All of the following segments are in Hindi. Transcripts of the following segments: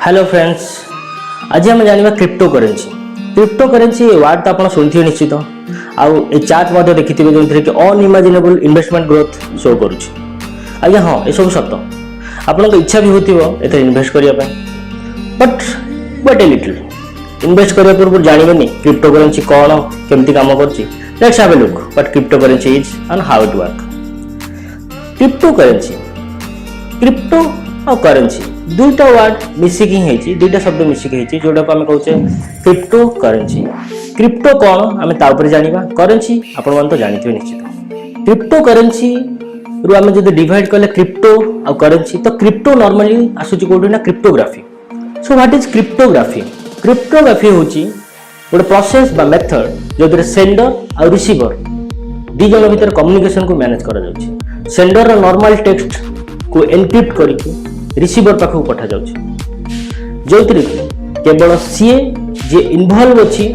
हेलो फ्रेंड्स, आज आम जाना crypto currency. Crypto currency ward तो आप शुणी निश्चित आउ चार्ट देखिए जो कि अनइमेजिनेबल इन्वेस्टमेंट ग्रोथ शो करुच्च। आज्ञा हाँ, ये सब सत आपन इच्छा भी होती इन्वेस्ट करने बट ए लिटिल इन्वेस्ट करने पूर्व जानवे क्रिप्टो करेन्सी कौन केमती काम करछि। Let's have a look what crypto currency is and how it work. Crypto currency, crypto और करेन्सी दुईटा वर्ड मिसिकी दुईटा शब्द मिसिकी जोटा को आम कहचे क्रिप्टो करेन्सी। क्रिप्टो कौन आम तापर जानिबा, करेन्सी आपण मन तो जानिथिबे निश्चित। क्रिप्टो करेन्सी रु आम जब डिवाइड कले क्रिप्टो और करेन्सी तो क्रिप्टो नॉर्मली आसुची कोठी ना cryptography. So what is cryptography? Cryptography होची गोटे प्रोसेस बा मेथड जो सेंडर और रिसीवर दी जन भीतर कम्युनिकेशन को मैनेज करा जाउची। सेंडर रो नॉर्मल टेक्स्ट को एनक्रिप्ट करके रिसीवर पाखक पठा जाउची, जो केवल सीए जे इन्वॉल्व अच्छी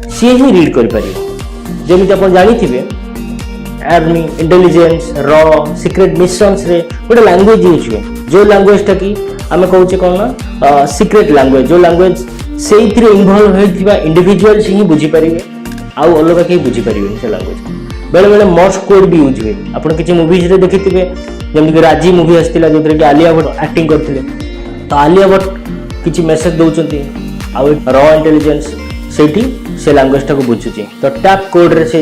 सी ही रीड कर पारिबो। जेमिति आपण जानिथिबे आर्मी इंटेलिजेंस रॉ सीक्रेट मिशंस रे गोटे लैंग्वेज यूज हुए, जो लैंग्वेज टा कि आमे कहूचे कोन ना सीक्रेट लैंग्वेज, जो लैंग्वेज सेइथिरे इन्वॉल्व होइथिबा इंडिविजुअल्स ही बुझी परिबे आउ अलग के बुझी परिबे से लैंग्वेज। बेले बेले मॉर्स कोड भी यूज हुए। आपण किछि मूवीज रे देखिथिबे जमि कि राजी मूवी आस्तिला जो कि आलिया भट्ट एक्टिंग करथिले, तो आलिया भट्ट किछि मैसेज दउचंती आउ रॉ इंटेलिजेंस सेठी से लैंग्वेज टा को बुझुची। तो टैप कोड रे से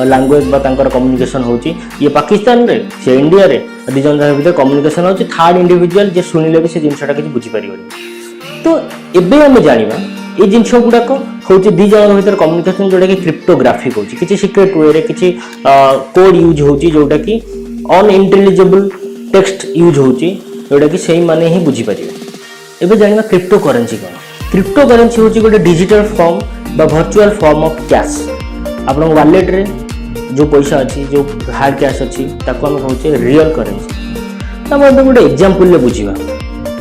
लैंग्वेज बा तांकर कम्युनिकेशन होची। ये पाकिस्तान रे से इंडिया रे दी जन भीतर कम्युनिकेशन होची। थर्ड इंडिविजुअल जे सुनिले भी से जिंसटा किछि बुझी परिबनी। तो एबे हम जानिबा ए जिंस गुडा को होची दी जन भीतर कम्युनिकेशन जोटा कि क्रिप्टोग्राफी होची। किछि सीक्रेट वे रे किछि कोड यूज होची जोटा कि अनइंटेलिजिबल टेक्स्ट यूज होची जोटा कि सही माने ही बुझी परिबे। एबे जानिबा क्रिप्टो करेन्सी कोन। क्रिप्टो करेन्सी होची गोटे डिजिटल फॉर्म बा वर्चुअल फॉर्म ऑफ कैश। आपन वॉलेट रे जो पैसा अछि, जो हार्ड कैश अछि, ताको हम कहउचे रियल करेन्सी। त हम गोटे एग्जांपल ले बुझिबा।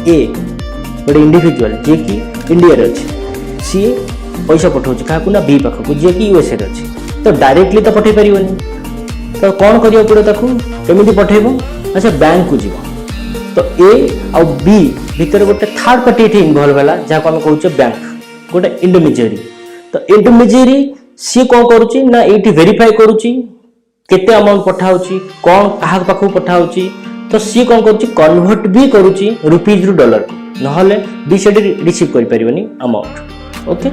ए गोटे इंडिविजुअल जे कि इंडिया रे अछि, सी पैसा पठाउछि काकू ना बी पाखकु जे कि यूएसए रे अछि, तो डायरेक्टली तो पठै परिबनी। तो कौन करियो पड़े ताकू केमिति पठेबो? अच्छा, बैंक को जीवो। तो ए और बी भीतर गोटे थर्ड पार्टी एठी इन्वॉल्व होला जाको हम कहउचे बैंक, गोटे इंटरमीडिएरी। तो इंटरमीडिएरी सी कोन करूची ना एठी वेरीफाई करूची केते अमाउंट पठाउची, कोन काहा पाखु पठाउची। तो सी कोन करूची कन्वर्ट भी करूची रुपीज रु डॉलर को, नहले बी सेठी रिसीव कर परिबनी अमाउंट। ओके,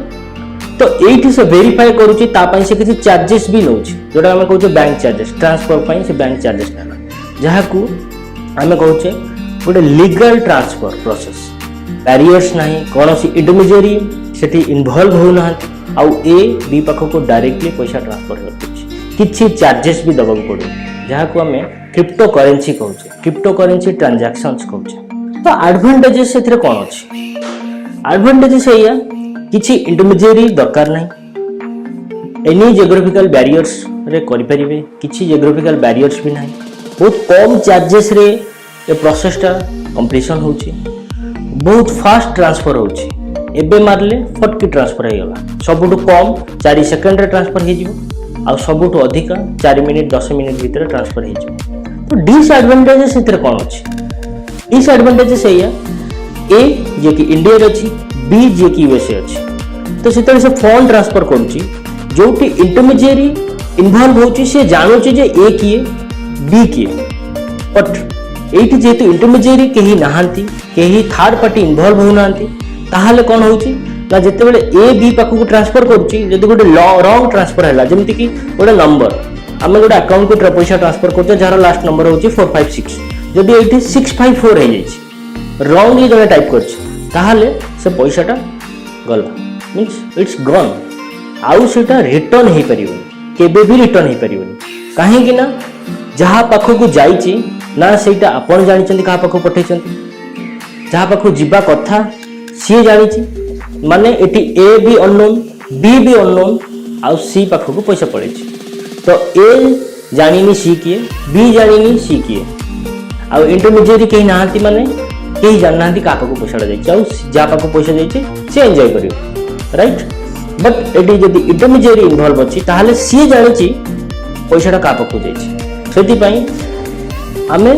तो एठी से वेरीफाई करूची ता पई से किछि चार्जेस भी नउची जोटा हम कहउचे बैंक चार्जेस। ट्रांसफर पई से बैंक चार्जेस नेला जहाकू हम कहउचे गोटे लीगल ट्रांसफर प्रोसेस। बैरियर्स नाही, कोनोसी इंटरमीडिएरी सेठी इन्वॉल्व हो ना आउ ए बी पाखो को डायरेक्टली पैसा ट्रांसफर करछि। किछि चार्जेस भी दबक पड़ो जहाकू हम क्रिप्टो करेन्सी कहउचे, क्रिप्टो करेन्सी ट्रांजैक्शंस कहउचे। तो एडवांटेजेस सेथिरे कोन अछि? एडवांटेजेस एया किछि इंटरमीडिएरी दरकार नाही, एनी जियोग्राफिकल बैरियर्स रे करि परिबे, किछि जियोग्राफिकल बैरियर्स भी नाही, बहुत कम चार्जेस रे ए प्रोसेसटा कंप्लीशन होची, बहुत फास्ट ट्रांसफर होची। एबे मारले फटकी ट्रांसफर हे गला, सबुटु कम 4 सेकंड रे ट्रांसफर हे जिवो आ सबुटु अधिका 4 मिनिट 10 मिनिट भीतर ट्रांसफर हे जिवो। तो डिसएडवांटेजेस सेतिर कोन अछि? डिसएडवांटेजेस एया ए जे कि इंडिया रे अछि, बी जे कि यूएसए अछि। तो सेतरे से फंड ट्रांसफर करूची जोटी इंटरमीडिएरी इन्वॉल्व होची, से जानूची जे ए किए बी किए। बट एठी जेतु इंटरमीडिएरी केही नाहांती, केही थर्ड पार्टी इन्वॉल्व हो नाहांती, ताहाले कोन होची ना जेते बेले ए बी पाखु को ट्रांसफर करूची, जदि गोटे रॉन्ग ट्रांसफर हैला, जेमति कि गोटे नंबर आमे गोटे अकाउंट को पैसा ट्रांसफर करते जार लास्ट नंबर होची 456, जदि एठी 654 हे जाईची, रॉन्गली जने टाइप करची, ताहाले से पैसाटा गला, मीन्स इट्स गॉन। आउ सेटा रिटर्न हे परिबनी, केबे भी रिटर्न हे परिबनी। काहे कि ना जहा पाखो को जाईची ना सेटा आपण जानिचंती का पाखो पठेचंती, जहा पाखो जिबा कथा सी जानिची, माने एटी ए भी अननोन, बी भी अननोन, आउ सी पाखो को पैसा पड़ेची। तो ए जानिनी सी किए, बी जानिनी सी किए, आउ इंटरमीडिएरी केही नाहांती, माने केही जाननांती का पाखो पैसा जाईची, आउ जा पाखो पैसा जाईची से एन्जॉय करियो, राइट। बट एटी जदि इंटरमीडिएरी इन्वॉल्व अछि ताहाले सी जानिची पैसाटा का पाखो जाईची। सेति पई आमे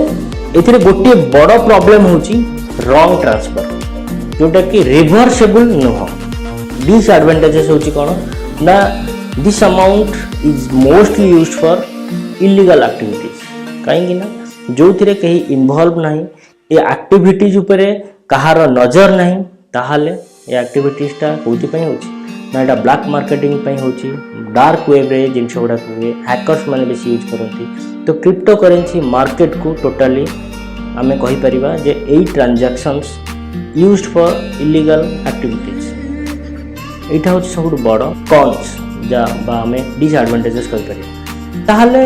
एथिरे गोटे बड़ प्रॉब्लम होची रॉन्ग ट्रांसफर। जोटा कि रिभर्सेबल नुह। डिसएडवांटेजेस होची कोन ना this amount is mostly used for illegal activities कहीं ना जो थिरे कहीं इन्वॉल्व नहीं ये एक्टिविटीज उपरे कहार नजर नहीं ताहाले ये एक्टिविटीजटा कोथि पई होची ना एटा ब्लैक मार्केटिंग पई होची डार्क वेब रे जिनस गुडा हुए हैकर्स माने बेसी यूज करंती। तो क्रिप्टो करेंसी मार्केट को टोटली आमे कहि परिबा जे एई transactions used for illegal activities एटा होची सबुठ बड़ कॉन्स जा बा आमे डिसएडवांटेजेस कहि परिबा। ताहाले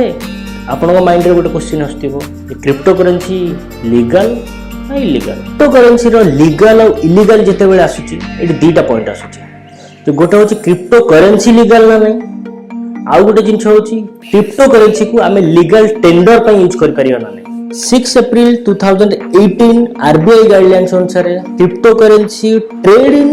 आपनको माइंड रे गोटे क्वेश्चन आस्तिबो जे क्रिप्टो करेंसी लीगल ना इलीगल। क्रिप्टो करेंसी रो लीगल और इलीगल जेते बेले आसुची एटी दीटा पॉइंट आसुची। तो गोटे होची क्रिप्टो करेंसी लीगल ना नहीं आउ गोटे जिंस होची क्रिप्टो करेंसी को आमे लीगल टेंडर पे यूज कर परियो ना नहीं। 6 अप्रैल 2018 आरबीआई गाइडलाइंस अनुसार crypto currency trade in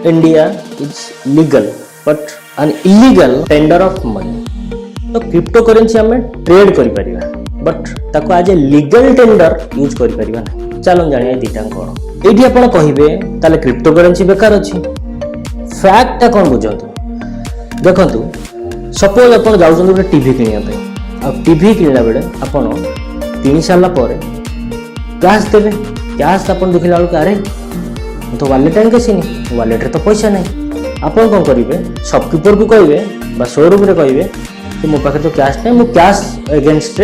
India is legal but an illegal tender of money. तो क्रिप्टो करेंसी आमे ट्रेड करि परिबा बट ताको आज लीगल टेंडर यूज करि परिबा ना। चलो जानिए दीटा कोन एठी आपण कहिबे ताले क्रिप्टो करेंसी बेकार अछि। फैक्ट कौन बुझातु देखु सपोज आप जाऊँ गोटे टीवी किणा आ टीवी किणला बेले आपड़ कि सारापर कैश देवे कैश आप देखला बेलू अरे तो वालेट आनिक आसनी वालेट्रे तो पैसा ना आप कौन करेंगे शॉपकीपर को कहे शोरूम रे कहे कि मो पाखे तो कैश ना मुझे कैश एगेन्स्ट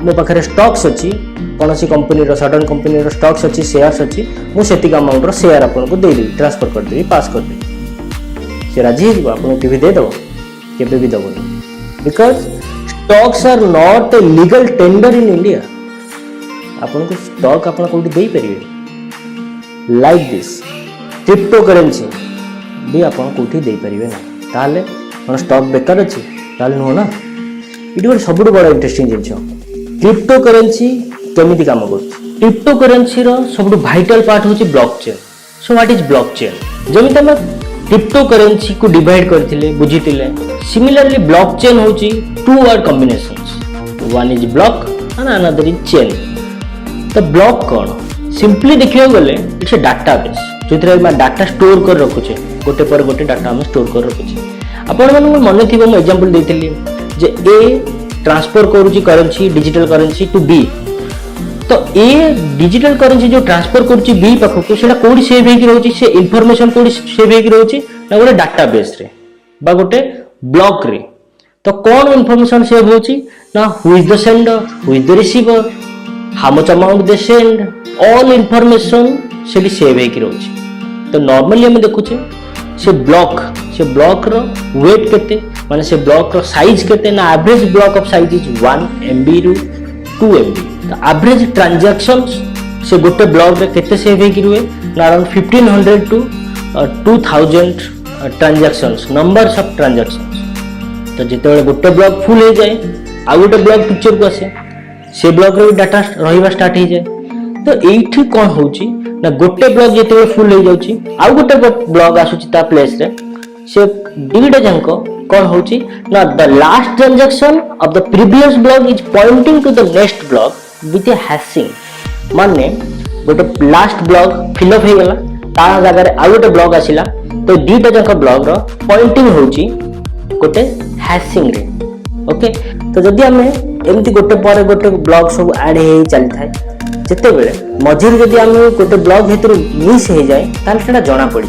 मो पाखे स्टॉक्स अच्छी कौन सी कंपनी सडन कंपनी स्टॉक्स अच्छी शेयर्स अच्छी मुझे अमाउंट शेयर आपको देदेवी ट्रांसफर करदेवी पास करदेवी सी राजी हो आप टीवी देदेव केबे भी दबनी because stocks are not a legal tender in India. आपन को स्टॉक आप कौटी दे पारे लाइक दिस क्रिप्टो करेंसी भी आप कौटी दे पारे ना ताले कौन स्टॉक बेकार अच्छी ताले नुह ना। ये गोटे सब बड़ा इंटरेस्टिंग जिन क्रिप्टो करेंसी केमिति काम कर क्रिप्टो करेंसी रो सब भाइटल पार्ट होची blockchain. So what is blockchain जमी तमे क्रिप्टो करेंसी को डिवाइड करथिले बुझितिले सिमिलरली ब्लॉकचेन होची two word combinations one is block and another is chain. तो ब्लॉक कौन सिंपली देखियो गले इट्स अ डाटाबेस जोथरे हम डाटा स्टोर कर रखुचे गोटे पर गोटे डाटा हम स्टोर कर रखुचे। आपण मन मन थिबो म एग्जांपल देथिली जे ए ट्रांसफर करूची currency digital currency to B तो ए डिजिटल करेंसी जो ट्रांसफर करूची बी पाखु सेटा कोडी सेव हेकी रहउची से इंफॉर्मेशन कोडी सेव हेकी रहउची ना गोटे डाटाबेस रे बा गोटे ब्लॉक रे। तो कौन इंफॉर्मेशन सेव होची ना who is the sender who is the receiver how much amount they send all information सेठी सेव हेकी रहउची। तो नॉर्मली हम देखुचे से ब्लॉक रो वेट केते माने से ब्लॉक रो साइज केते ना average block of size is 1 MB रु 2 MB। तो एवरेज ट्रांजैक्शंस से गोटे ब्लॉक रे केते सेव हेकी रुए ना around 1500 to 2000 transactions numbers of transactions. तो जिते गोटे ब्लॉक फुल हो जाए आ गोटे ब्लॉक पिक्चर को आसे से ब्लॉक रे डाटा रहिबा स्टार्ट हो जाए। तो एठी कोन होची ना गोटे ब्लॉक जिते फुल हो जाउची आ गोटे ब्लॉक आसुची ता प्लेस रे से डिविडे जंको कौन होची ना the last transaction of the previous block is pointing to the next block with a hashing माने गोटे लास्ट ब्लॉक फिलअप हो गला ता जगह रे आ गोटे ब्लॉक आसिला तो दीटा जंको ब्लॉक रो पॉइंटिंग होची गोटे हैशिंग रे। ओके तो जदि हमें एमती गोटे पर गोटे ब्लॉक सब ऐड हे चली थाए जेते बेले मझिर जदि हमें गोटे ब्लॉक भितर मिस हो जाए ताल सेटा जणा पड़ी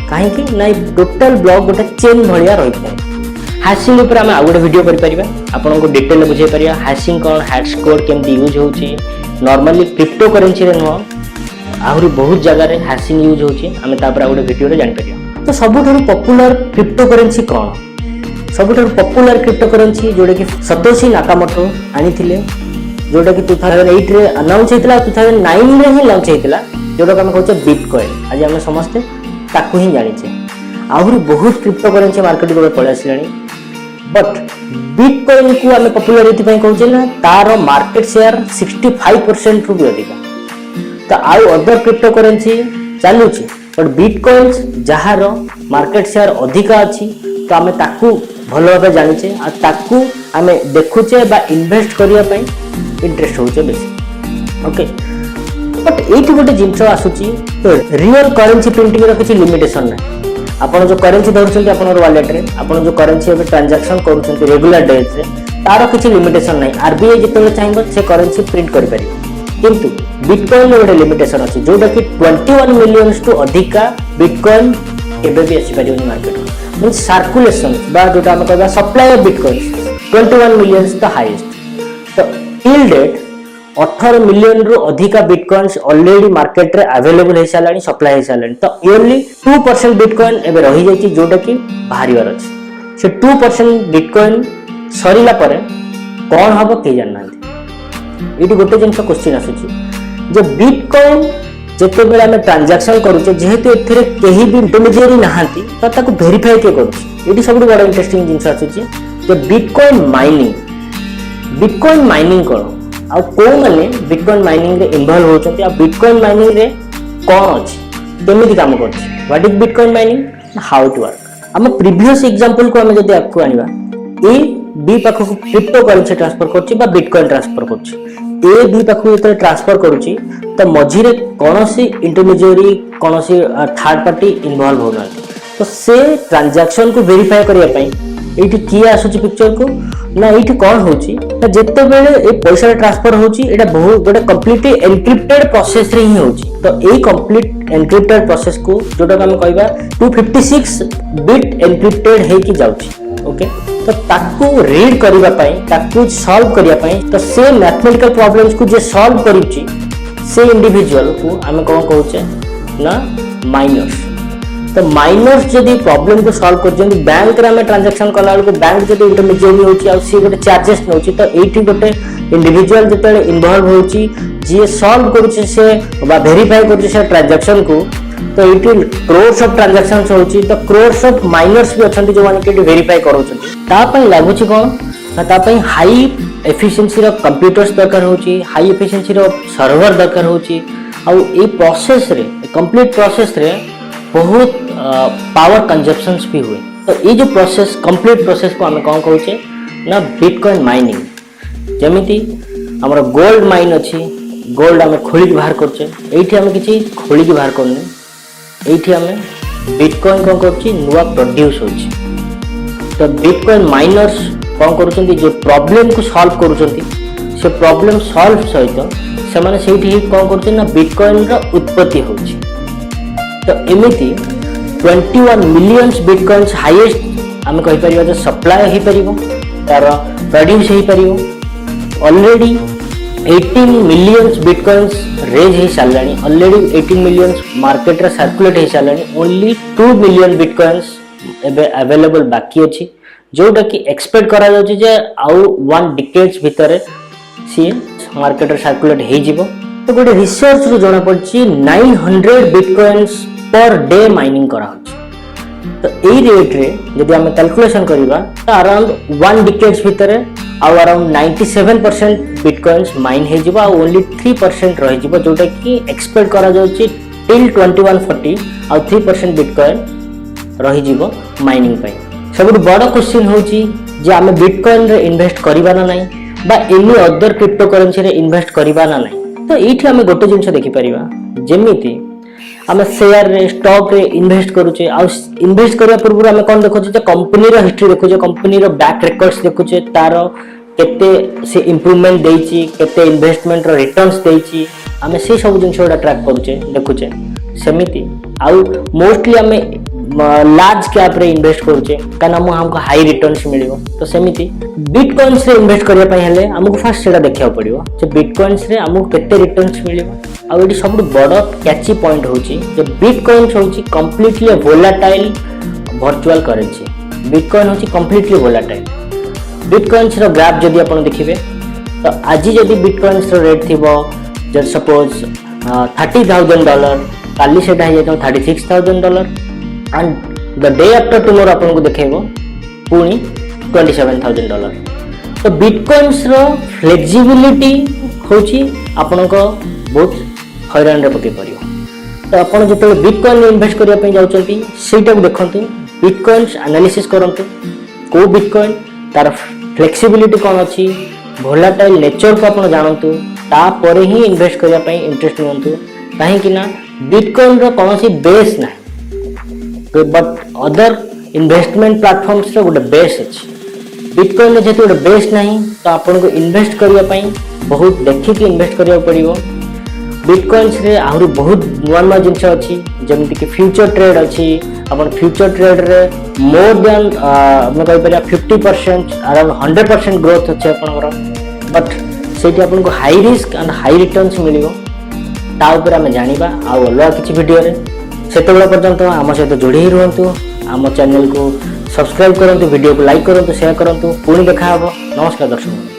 काहे कि ना टोटल ब्लॉक गोटे चेन भलिया रही थाए। हैशिंग ऊपर हम आ गोटे वीडियो करि परिबा आपन को डिटेल बुझे परिया हैशिंग कोन हैश कोड केमती यूज होची नॉर्मली क्रिप्टो करेंसी रे नो आहुरी बहुत जगह रे हैशिंग यूज होची हमें तापर आ गोटे वीडियो रे जान परिया। तो सबुठारु पॉपुलर क्रिप्टो करेंसी कोन सबुठारु पॉपुलर क्रिप्टो करेंसी जोडे कि सतोशी नाकामोटो आनिथिले जोडा कि 2008 रे अनाउंस हेतला 2009 रे ही लॉन्च हेतला जोडा हम कहचे बिटकॉइन आज हम समस्त ताकू ही जानि छे आहुरी बहुत क्रिप्टो करेंसी मार्केट को पळे आसिलानी बट बिटकॉइन को हमें पॉपुलरिटी पई कहउचे ना तार मार्केट शेयर 65% रु भी अधिक। तो आउ अदर क्रिप्टो करेंसी चालू छी बट बिटकॉइन जहार मार्केट शेयर अधिक अछि तो हमें ताकू भलो भाबे जानि छे आ ताकू हमें देखुचे बा इन्वेस्ट करिया पई इंटरेस्ट होचे बेसी। ओके बट ये गोटे जिनस आसूची तो रियल करेन्सी प्रिंटिंग किसी लिमिटेशन ना आपन जो करेन्सी धरुछंती आपन वालेट रे आपन जो करेन्सी एबे ट्रांजैक्शन करूछंती रेगुलर डेज रे तार किसी लिमिटेशन नहीं आरबीआई जिते चाहिए से करेन्सी प्रिंट कर पारे किंतु बिटकॉइन गोटे लिमिटेशन अच्छी जोटा कि 21 मिलियन टू अधिका बिटकॉइन केबे भी आसी पारियोनी मार्केट मीन सर्कुलेशन बा जोटा हम कहबा supply of bitcoin 21 million the highest तो टिल डेट 18 मिलियन रु अधिका बिटकॉइन्स ऑलरेडी मार्केट रे अवेलेबल हो सालानी सप्लाई हो सालानी तो इयरली 2% बिटकॉइन एबे रही जाई जोटा कि बाहरिवार अछि से 2% बिटकॉइन सरीला परे कौन हबो के जानना ये गोटे जिन क्वेश्चन आसूची जो बिटकॉइन जिते बेला आम ट्रांजैक्शन करूचे जेहेतु एथिरे केही भी इंटरमीडिएरी नहांती तो ताको वेरीफाई के करूची एटी सब बड़ा इंटरेस्टिंग जिन आसूची जो बिटकॉइन माइनिंग करो आ को माने बिटकॉइन माइनिंग रे इन्वॉल्व होचंती आ बिटकॉइन माइनिंग रे कोन अछि केमिति काम करछि what is bitcoin mining how it work हम प्रीवियस एग्जांपल को हम जदी आपको आनिबा ए बी पाखु क्रिप्टो करेंसी ट्रांसफर करछि बा बिटकॉइन ट्रांसफर करछि ए बी पाखु जते ट्रांसफर करूची तो मझिरे कोनोसी इंटरमीडिएरी कोनोसी थर्ड पार्टी इन्वॉल्व होना तो से ट्रांजैक्शन को वेरीफाई करिया पई एठी की आसुची पिक्चर को ना एठी कोन होची ना जते बेले ए पैसा ट्रांसफर होची एटा बहुत गोटे कंप्लीटली एनक्रिप्टेड प्रोसेस रे ही होची तो ए कंप्लीट एनक्रिप्टेड प्रोसेस को जोटा हम कहबा 256 बिट एनक्रिप्टेड हे की जाउची ओके तो ताकू रीड करिबा पई ताकू सॉल्व करिया पई तो से मैथमेटिकल प्रॉब्लम्स को जे सॉल्व करिछि से इंडिविजुअल को हम कोन कहउचे ना माइनर्स तो माइनर्स जदी प्रॉब्लम को सॉल्व कर जंदी बैंक रे हम ट्रांजैक्शन कला को बैंक जदी इंटरमीडिएट होची आ सी गोटे चार्जेस नउची तो एठी गोटे इंडिविजुअल जते इन्वॉल्व होची जे सॉल्व करूछि से बा वेरीफाई करूछि से ट्रांजैक्शन को तो ये क्रोर्स ऑफ ट्रांजैक्शंस होची तो क्रोर्स ऑफ माइनर्स भी अछंती जो माने के वेरीफाई करूछंती ता पई लागुची कोन ता पई हाई एफिशिएंसी रो कंप्यूटर्स दरकार होची हाई एफिशिएंसी रो सर्वर दरकार होची आ ए प्रोसेस रे कंप्लीट प्रोसेस रे बहुत पावर कंजप्शंस भी हुए तो ये जो प्रोसेस कंप्लीट प्रोसेस को हम कोन कहउचे ना बिटकॉइन माइनिंग जेमिति हमर गोल्ड माइन अछि गोल्ड हम खोली बाहर करछे एठी हम किछि खोली बाहर करने एठी हमें बिटकॉइन कोन करछि नुवा प्रोड्यूस होछि तो बिटकॉइन माइनर्स कोन करूछंती जो प्रॉब्लम को सॉल्व करूछंती से प्रॉब्लम सॉल्व सहित से माने सेठी कोन करूछन ना बिटकॉइन रो उत्पत्ति होछि तो एमिति 21 मिलियंस बिटकॉइन्स हाईएस्ट हम कहि परिबा जे सप्लाई हे परिबो तार प्रोड्यूस हे परिबो ऑलरेडी 18 मिलियंस बिटकॉइन्स रेज हे सालानी ऑलरेडी 18 मिलियंस मार्केट रे सर्कुलेट हे सालानी ओनली 2 मिलियन बिटकॉइन्स एबे अवेलेबल बाकी अछि जोटा कि एक्सपेक्ट करा जाउछि जे आउ 1 डिकेड्स भितरे सी मार्केट रे सर्कुलेट हे जिवो तो गोटे रिसर्च रो जणा पड़छि 900 बिटकॉइन्स पर डे माइनिंग करा होछि तो एई रेट रे जदि हम कैलकुलेशन करिबा तो अराउंड 1 डिकेड्स भितरे आ अराउंड 97% बिटकॉइन्स माइन हे जिवो आ ओनली 3% रहि जिवो जोटा कि एक्सपेक्ट करा जाउछि टिल 2140 आ 3% बिटकॉइन रहि जिवो माइनिंग पई सब बड़ क्वेश्चन होछि जे हम बिटकॉइन रे इन्वेस्ट करिबा ना नै बा एनी अदर क्रिप्टो करेंसी रे इन्वेस्ट करिबा ना नै तो एठी हम गोटे जिंस देखि परिबा जेमिति हम शेयर रे स्टॉक रे इन्वेस्ट करूचे आ इन्वेस्ट करिया पूर्व हम कोन देखुचे जे कंपनी रो हिस्ट्री देखुचे कंपनी रो बैक रिकॉर्ड्स देखुचे तारो केते से इंप्रूवमेंट देइची केते इन्वेस्टमेंट रो रिटर्न्स देइची हम से सब जिंस ट्रैक करूचे देखुचे सेमिति आ मोस्टली हम लार्ज कैप रे इन्वेस्ट करूचे काना हमको हाई रिटर्न्स मिलिबो तो सेमिति बिटकॉइन्स रे इन्वेस्ट करिया पय हेले हमको फर्स्ट सेटा देखिया पड़िबो जे बिटकॉइन्स रे हमको केते रिटर्न्स मिलिबो आ एडी सब बड़ कैची पॉइंट होची जे बिटकॉइन्स होची completely volatile virtual currency bitcoin होची कंप्लीटली वोलेटाइल बिटकॉइन्स रो ग्राफ जदी आपण देखिबे तो आज जदी बिटकॉइन्स रो रेट थिबो जे सपोज $30,000 काली सेटा हे जेतो $36,000 and the day after tomorrow अपन को देखेबो पुनी $27,000 तो बिटकॉइन्स रो फ्लेक्सिबिलिटी होची आपण को बहुत हैरान रे पके परियो तो आपण जते बिटकॉइन इन्वेस्ट करिया पे जाउचंती सेटा को देखंतु बिटकॉइन्स एनालिसिस करंतु को बिटकॉइन तार फ्लेक्सिबिलिटी कोन अछि वोलेटाइल नेचर को आपण जानंतु तापर ही इन्वेस्ट करने पे इंटरेस्ट नियंतु कहीं ना बिटकॉइन रो कौन सी बेस ना बट अदर इन्वेस्टमेंट प्लेटफॉर्म्स रो गोटे बेस अच्छी बिटकॉइन में जेहेतु गोटे बेस नहीं तो आपन को इन्वेस्ट करने बहुत देखिक इन्वेस्ट करा पड़ो बिटकॉइन्स रे आहरी बहुत नुआ नुआ जिनस अच्छी जमती कि फ्यूचर ट्रेड अच्छी अपन फ्यूचर ट्रेड रे मोर देन अपने कहीपर 50% अराउंड 100% ग्रोथ अच्छे आपंकर बट से आपको high risk and high returns मिल ताऊपर आम जाना आउ अलग किसी वीडियो से पर्यंत आम सहित जोड़ी ही रुहतु आम चैनल को सब्सक्राइब करूँ वीडियो को लाइक करूँ शेयर करूँ पुणी देखा नमस्कार दर्शक।